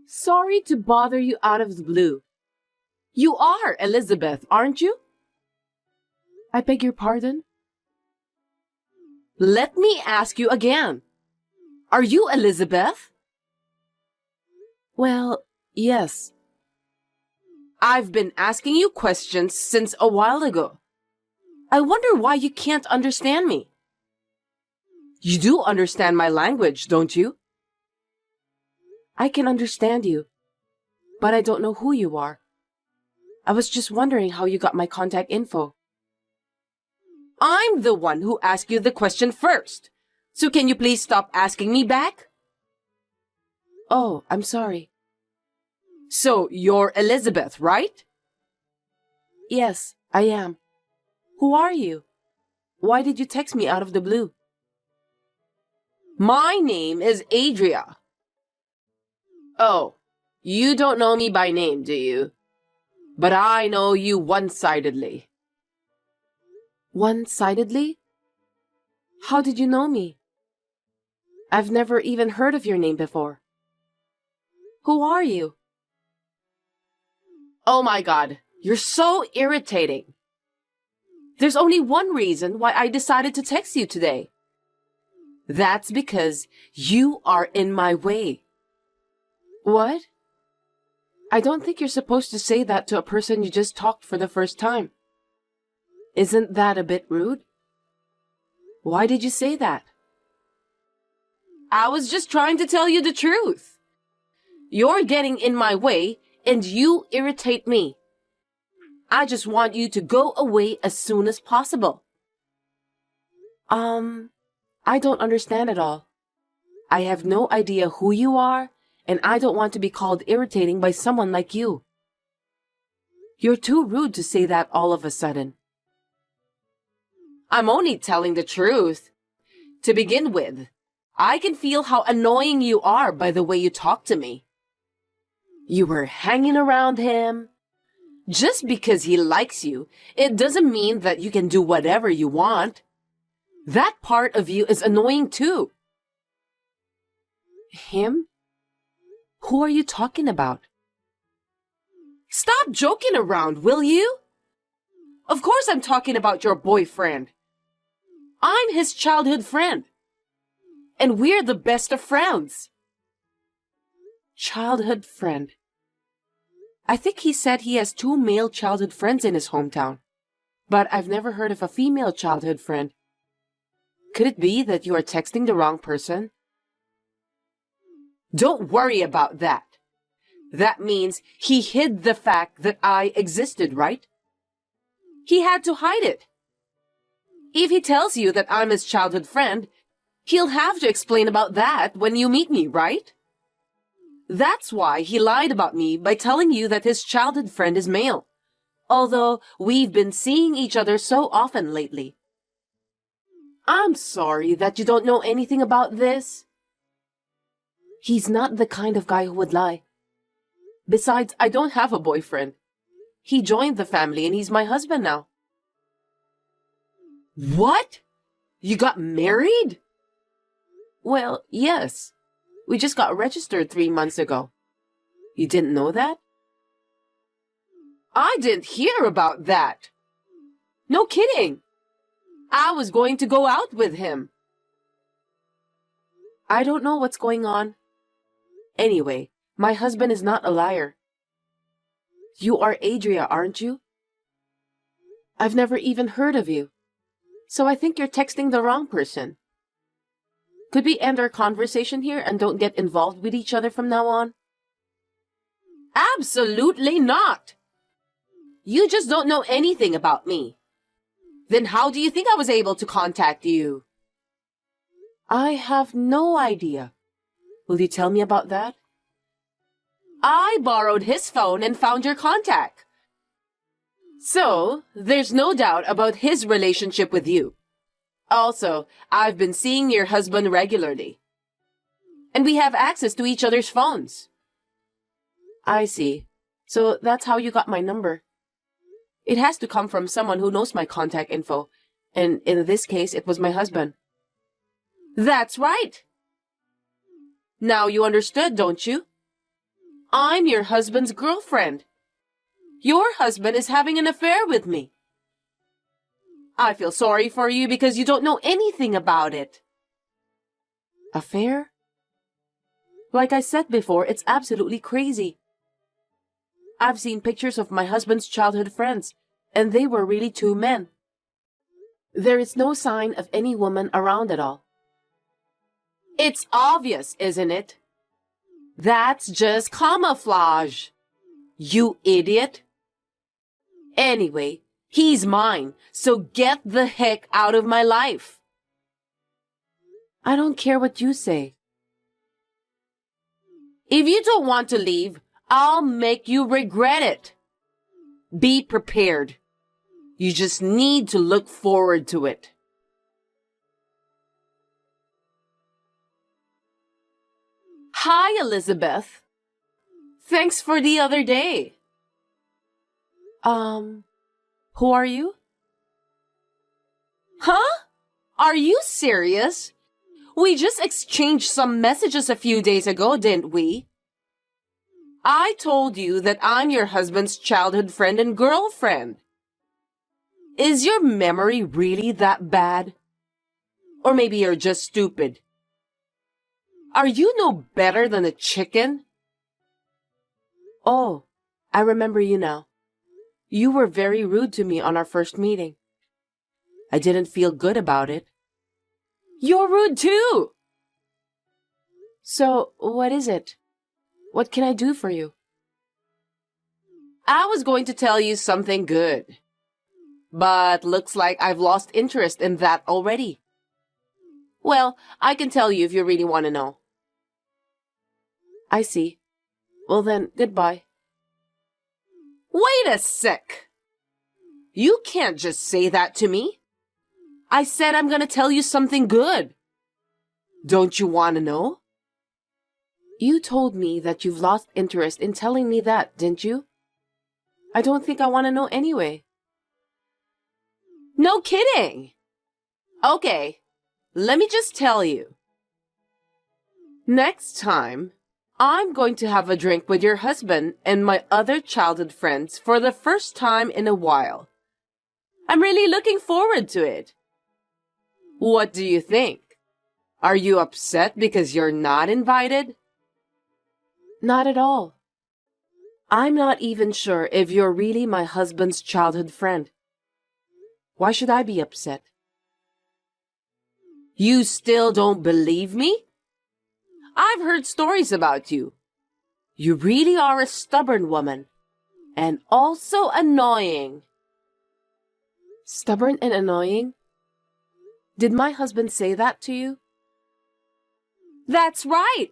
Sorry to bother you out of the blue. You are Elizabeth, aren't you? I beg your pardon? Let me ask you again. Are you Elizabeth? Well, yes. I've been asking you questions since a while ago. I wonder why you can't understand me. You do understand my language, don't you? I can understand you, but I don't know who you are. I was just wondering how you got my contact info. I'm the one who asked you the question first. So can you please stop asking me back? Oh, I'm sorry. So you're Elizabeth, right? Yes, I am. Who are you? Why did you text me out of the blue? My name is Adria. Oh, you don't know me by name, do you? But I know you one-sidedly. One-sidedly? How did you know me? I've never even heard of your name before. Who are you? Oh my God, you're so irritating. There's only one reason why I decided to text you today. That's because you are in my way. What? I don't think you're supposed to say that to a person you just talked for the first time. Isn't that a bit rude? Why did you say that? I was just trying to tell you the truth. You're getting in my way and you irritate me. I just want you to go away as soon as possible. I don't understand at all. I have no idea who you are, and I don't want to be called irritating by someone like you. You're too rude to say that all of a sudden. I'm only telling the truth. To begin with, I can feel how annoying you are by the way you talk to me. You were hanging around him. Just because he likes you, it doesn't mean that you can do whatever you want. That part of you is annoying too. Him? Who are you talking about? Stop joking around, will you? Of course I'm talking about your boyfriend. I'm his childhood friend. And we're the best of friends. Childhood friend. I think he said he has 2 male childhood friends in his hometown. But I've never heard of a female childhood friend. Could it be that you are texting the wrong person? Don't worry about that. That means he hid the fact that I existed, right? He had to hide it. If he tells you that I'm his childhood friend, he'll have to explain about that when you meet me, right? That's why he lied about me by telling you that his childhood friend is male, although we've been seeing each other so often lately. I'm sorry that you don't know anything about this. He's not the kind of guy who would lie. Besides, I don't have a boyfriend. He joined the family and he's my husband now. What? You got married? Well, yes. We just got registered 3 months ago. You didn't know that? I didn't hear about that. No kidding. I was going to go out with him. I don't know what's going on. Anyway, my husband is not a liar. You are Adria, aren't you? I've never even heard of you. So I think you're texting the wrong person. Could we end our conversation here and don't get involved with each other from now on? Absolutely not! You just don't know anything about me. Then how do you think I was able to contact you? I have no idea. Will you tell me about that? I borrowed his phone and found your contact. So, there's no doubt about his relationship with you. Also, I've been seeing your husband regularly. And we have access to each other's phones. I see. So that's how you got my number. It has to come from someone who knows my contact info. And in this case, it was my husband. That's right. Now you understood, don't you? I'm your husband's girlfriend. Your husband is having an affair with me. I feel sorry for you because you don't know anything about it. Affair? Like I said before, it's absolutely crazy. I've seen pictures of my husband's childhood friends, and they were really two men. There is no sign of any woman around at all. It's obvious, isn't it? That's just camouflage. You idiot. Anyway, he's mine, so get the heck out of my life. I don't care what you say. If you don't want to leave, I'll make you regret it. Be prepared. You just need to look forward to it. Hi, Elizabeth. Thanks for the other day. Who are you? Huh? Are you serious? We just exchanged some messages a few days ago, didn't we? I told you that I'm your husband's childhood friend and girlfriend. Is your memory really that bad? Or maybe you're just stupid. Are you no better than a chicken? Oh, I remember you now. You were very rude to me on our first meeting. I didn't feel good about it. You're rude too! So, what is it? What can I do for you? I was going to tell you something good. But looks like I've lost interest in that already. Well, I can tell you if you really want to know. I see. Well then, goodbye. Wait a sec! You can't just say that to me. I said I'm gonna tell you something good. Don't you want to know? You told me that you've lost interest in telling me that, didn't you? I don't think I want to know anyway. No kidding! Okay, let me just tell you. Next time, I'm going to have a drink with your husband and my other childhood friends for the first time in a while. I'm really looking forward to it. What do you think? Are you upset because you're not invited? Not at all. I'm not even sure if you're really my husband's childhood friend. Why should I be upset? You still don't believe me? I've heard stories about you. You really are a stubborn woman. And also annoying. Stubborn and annoying? Did my husband say that to you? That's right.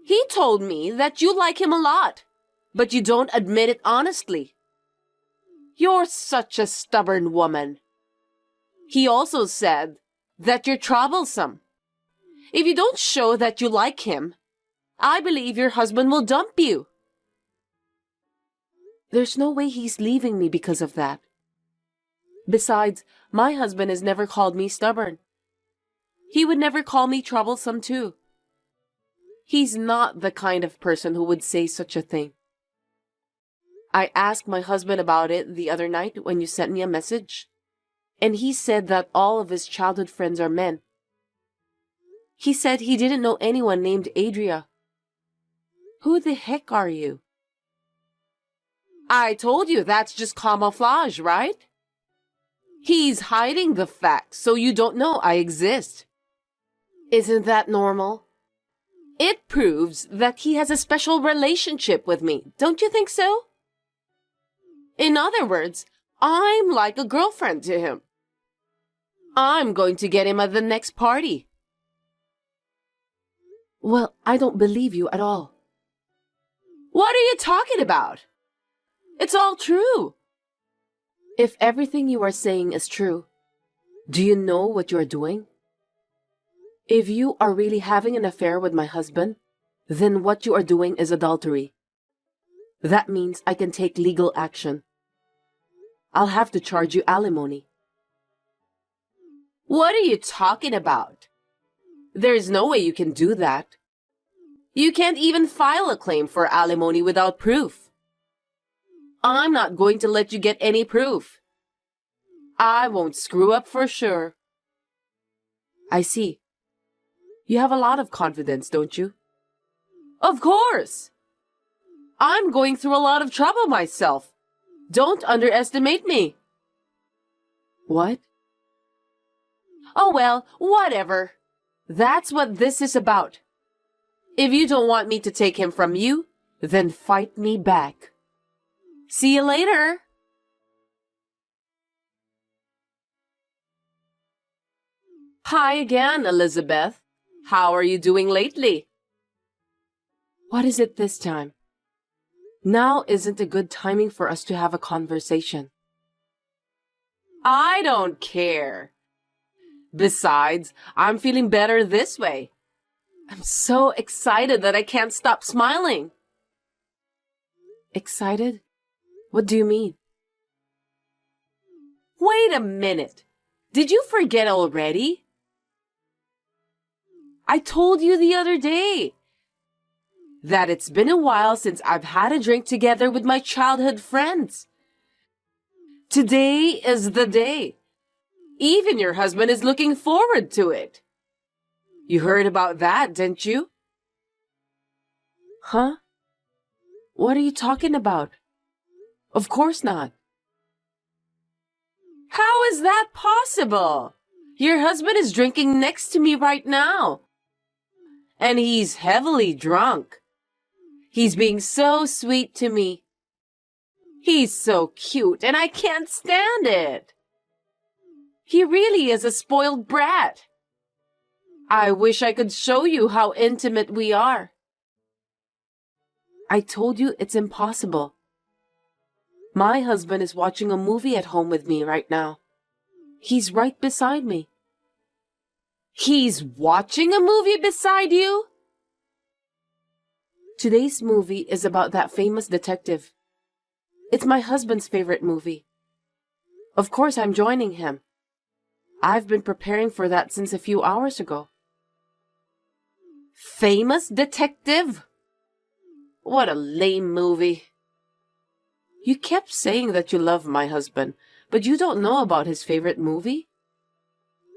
He told me that you like him a lot, but you don't admit it honestly. You're such a stubborn woman. He also said that you're troublesome. If you don't show that you like him, I believe your husband will dump you. There's no way he's leaving me because of that. Besides, my husband has never called me stubborn. He would never call me troublesome too. He's not the kind of person who would say such a thing. I asked my husband about it the other night when you sent me a message, and he said that all of his childhood friends are men. He said he didn't know anyone named Adria. Who the heck are you? I told you that's just camouflage, right? He's hiding the fact so you don't know I exist. Isn't that normal? It proves that he has a special relationship with me, don't you think so? In other words, I'm like a girlfriend to him. I'm going to get him at the next party. Well, I don't believe you at all. What are you talking about? It's all true. If everything you are saying is true, do you know what you are doing? If you are really having an affair with my husband, then what you are doing is adultery. That means I can take legal action. I'll have to charge you alimony. What are you talking about? There's no way you can do that. You can't even file a claim for alimony without proof. I'm not going to let you get any proof. I won't screw up for sure. I see. You have a lot of confidence, don't you? Of course! I'm going through a lot of trouble myself. Don't underestimate me. What? Oh well, whatever. That's what this is about. If you don't want me to take him from you, then fight me back. See you later. Hi again, Elizabeth. How are you doing lately? What is it this time? Now isn't a good timing for us to have a conversation. I don't care. Besides, I'm feeling better this way. I'm so excited that I can't stop smiling. Excited? What do you mean? Wait a minute. Did you forget already? I told you the other day that it's been a while since I've had a drink together with my childhood friends. Today is the day. Even your husband is looking forward to it. You heard about that, didn't you? Huh? What are you talking about? Of course not. How is that possible? Your husband is drinking next to me right now. And he's heavily drunk. He's being so sweet to me. He's so cute, and I can't stand it. He really is a spoiled brat. I wish I could show you how intimate we are. I told you it's impossible. My husband is watching a movie at home with me right now. He's right beside me. He's watching a movie beside you? Today's movie is about that famous detective. It's my husband's favorite movie. Of course, I'm joining him. I've been preparing for that since a few hours ago. Famous detective? What a lame movie. You kept saying that you love my husband, but you don't know about his favorite movie?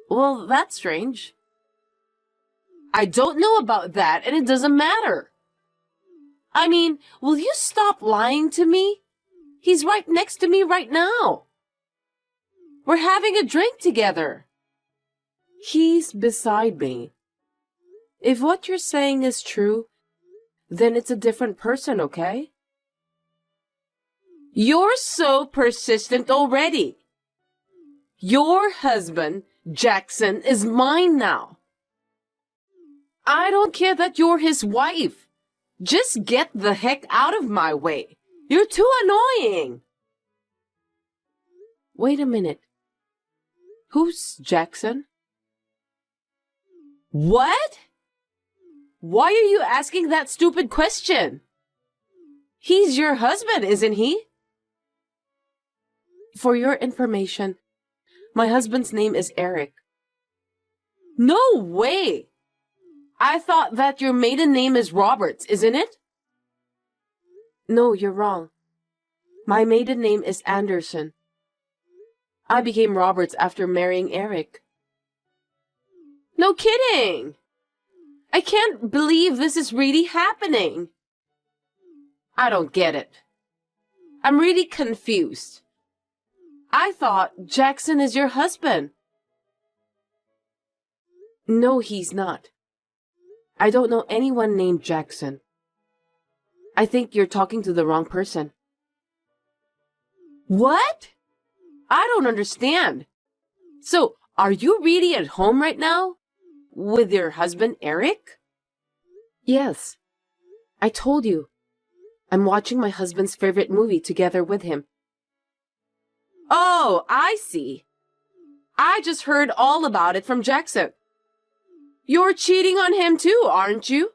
Well, that's strange. I don't know about that, and it doesn't matter. I mean, will you stop lying to me? He's right next to me right now. We're having a drink together. He's beside me. If what you're saying is true, then it's a different person, okay? You're so persistent already. Your husband, Jackson, is mine now. I don't care that you're his wife. Just get the heck out of my way. You're too annoying. Wait a minute. Who's Jackson? What? Why are you asking that stupid question? He's your husband, isn't he? For your information, my husband's name is Eric. No way! I thought that your maiden name is Roberts, isn't it? No, you're wrong. My maiden name is Anderson. I became Roberts after marrying Eric. No kidding! I can't believe this is really happening. I don't get it. I'm really confused. I thought Jackson is your husband. No, he's not. I don't know anyone named Jackson. I think you're talking to the wrong person. What? I don't understand. So, are you really at home right now? With your husband, Eric? Yes. I told you. I'm watching my husband's favorite movie together with him. Oh, I see. I just heard all about it from Jackson. You're cheating on him too, aren't you?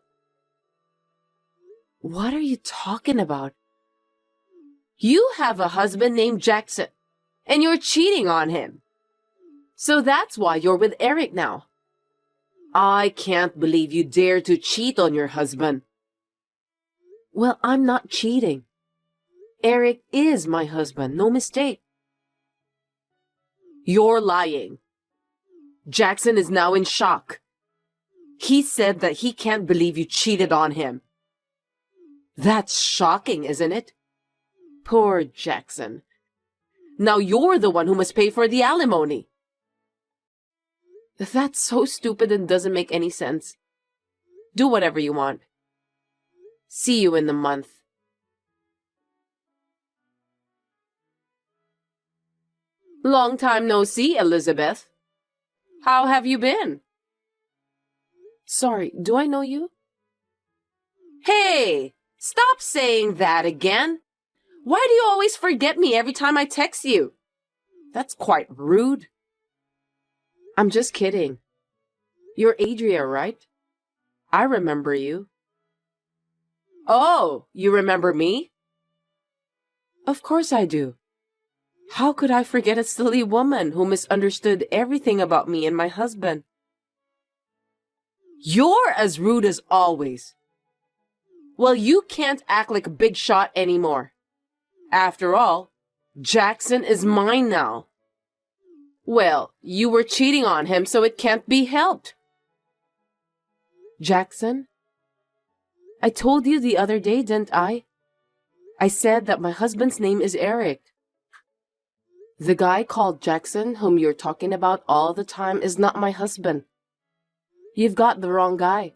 What are you talking about? You have a husband named Jackson, and you're cheating on him. So that's why you're with Eric now. I can't believe you dare to cheat on your husband. Well, I'm not cheating. Eric is my husband, no mistake. You're lying. Jackson is now in shock. He said that he can't believe you cheated on him. That's shocking, isn't it? Poor Jackson. Now you're the one who must pay for the alimony. That's so stupid and doesn't make any sense. Do whatever you want. See you in the month. Long time no see, Elizabeth. How have you been? Sorry, do I know you? Hey, stop saying that again. Why do you always forget me every time I text you? That's quite rude. I'm just kidding. You're Adria, right? I remember you. Oh, you remember me? Of course I do. How could I forget a silly woman who misunderstood everything about me and my husband? You're as rude as always. Well, you can't act like a big shot anymore. After all, Jackson is mine now. Well, you were cheating on him, so it can't be helped. Jackson? I told you the other day, didn't I? I said that my husband's name is Eric. The guy called Jackson, whom you're talking about all the time, is not my husband. You've got the wrong guy.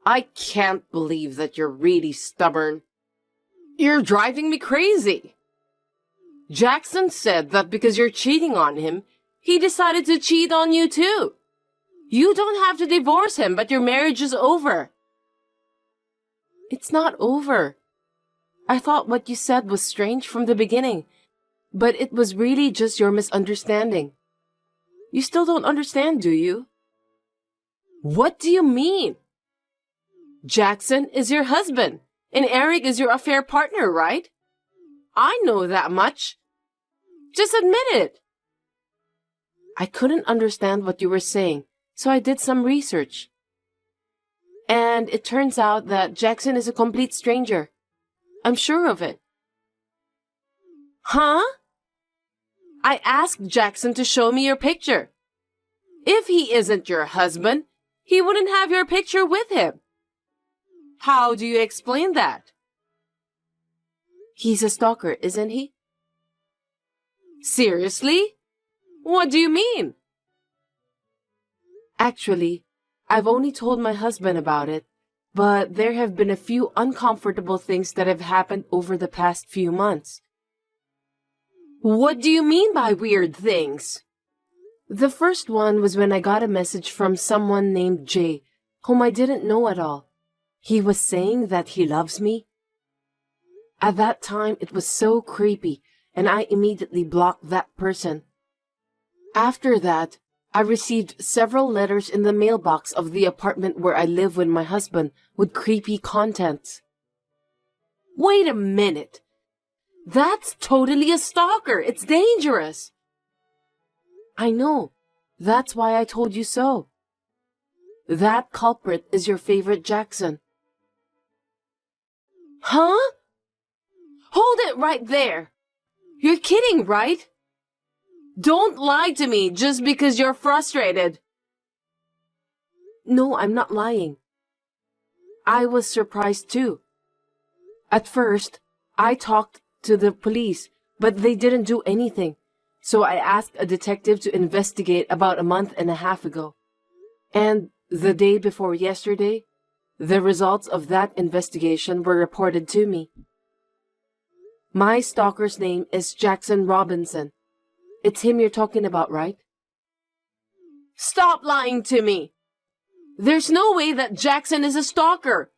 I can't believe that you're really stubborn. You're driving me crazy. Jackson said that because you're cheating on him, he decided to cheat on you too. You don't have to divorce him, but your marriage is over. It's not over. I thought what you said was strange from the beginning, but it was really just your misunderstanding. You still don't understand, do you? What do you mean? Jackson is your husband, and Eric is your affair partner, right? I know that much. Just admit it. I couldn't understand what you were saying, so I did some research. And it turns out that Jackson is a complete stranger. I'm sure of it. Huh? I asked Jackson to show me your picture. If he isn't your husband, he wouldn't have your picture with him. How do you explain that? He's a stalker, isn't he? Seriously? What do you mean? Actually, I've only told my husband about it, but there have been a few uncomfortable things that have happened over the past few months. What do you mean by weird things? The first one was when I got a message from someone named Jay, whom I didn't know at all. He was saying that he loves me. At that time, it was so creepy, and I immediately blocked that person. After that, I received several letters in the mailbox of the apartment where I live with my husband with creepy contents. Wait a minute. That's totally a stalker. It's dangerous. I know. That's why I told you so. That culprit is your favorite Jackson. Huh? Hold it right there. You're kidding, right? Don't lie to me just because you're frustrated. No, I'm not lying. I was surprised too. At first, I talked to the police, but they didn't do anything. So I asked a detective to investigate about a month and a half ago. And the day before yesterday, the results of that investigation were reported to me. My stalker's name is Jackson Robinson. It's him you're talking about, right? Stop lying to me! There's no way that Jackson is a stalker!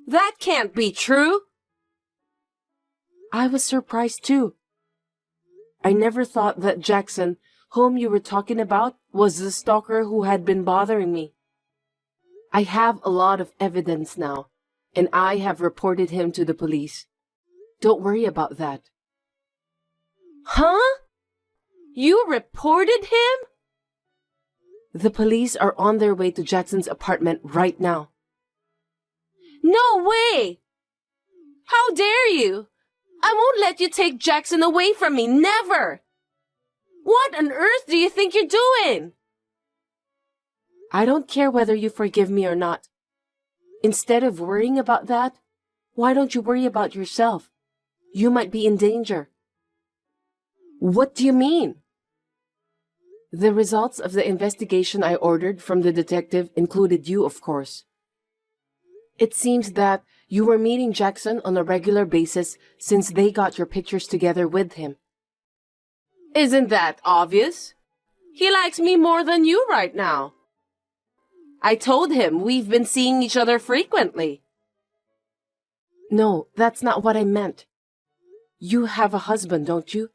That can't be true! I was surprised too. I never thought that Jackson, whom you were talking about, was the stalker who had been bothering me. I have a lot of evidence now, and I have reported him to the police. Don't worry about that. Huh? You reported him? The police are on their way to Jackson's apartment right now. No way! How dare you? I won't let you take Jackson away from me, never! What on earth do you think you're doing? I don't care whether you forgive me or not. Instead of worrying about that, why don't you worry about yourself? You might be in danger. What do you mean? The results of the investigation I ordered from the detective included you, of course. It seems that you were meeting Jackson on a regular basis since they got your pictures together with him. Isn't that obvious? He likes me more than you right now. I told him we've been seeing each other frequently. No, that's not what I meant. You have a husband, don't you?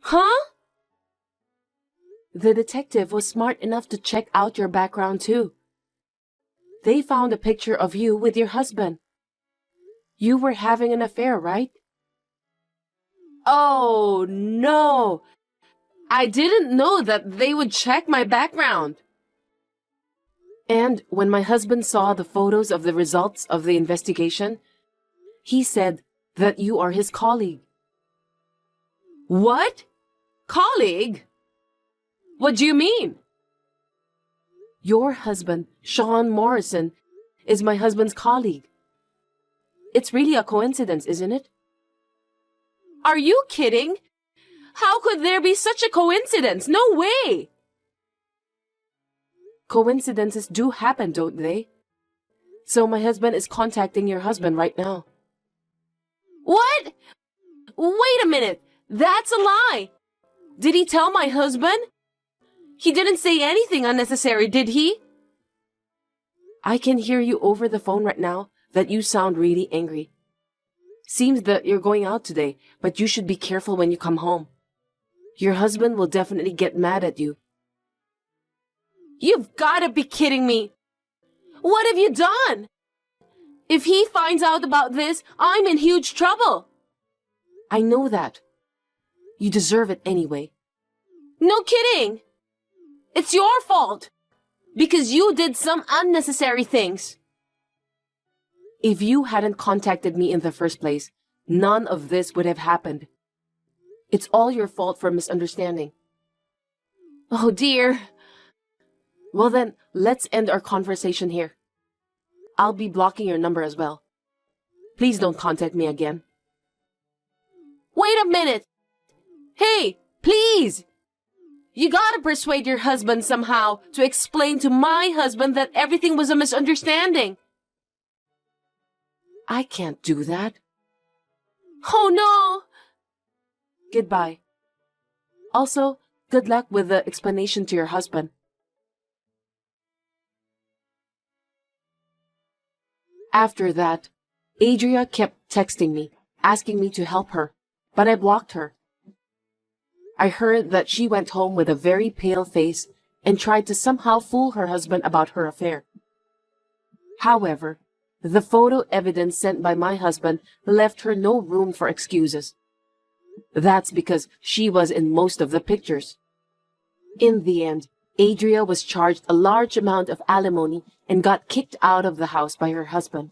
Huh? The detective was smart enough to check out your background too. They found a picture of you with your husband. You were having an affair, right? Oh, no. I didn't know that they would check my background. And when my husband saw the photos of the results of the investigation, he said that you are his colleague. What? Colleague? What do you mean? Your husband, Sean Morrison, is my husband's colleague. It's really a coincidence, isn't it? Are you kidding? How could there be such a coincidence? No way! Coincidences do happen, don't they? So my husband is contacting your husband right now. What? Wait a minute. That's a lie. Did he tell my husband? He didn't say anything unnecessary, did he? I can hear you over the phone right now that you sound really angry. Seems that you're going out today, but you should be careful when you come home. Your husband will definitely get mad at you. You've got to be kidding me. What have you done? If he finds out about this, I'm in huge trouble. I know that. You deserve it anyway. No kidding. It's your fault. Because you did some unnecessary things. If you hadn't contacted me in the first place, none of this would have happened. It's all your fault for misunderstanding. Oh dear. Well then, let's end our conversation here. I'll be blocking your number as well. Please don't contact me again. Wait a minute! Hey, please! You gotta persuade your husband somehow to explain to my husband that everything was a misunderstanding. I can't do that. Oh no! Goodbye. Also, good luck with the explanation to your husband. After that, Adria kept texting me, asking me to help her, but I blocked her. I heard that she went home with a very pale face and tried to somehow fool her husband about her affair. However, the photo evidence sent by my husband left her no room for excuses. That's because she was in most of the pictures. In the end, Adria was charged a large amount of alimony and got kicked out of the house by her husband.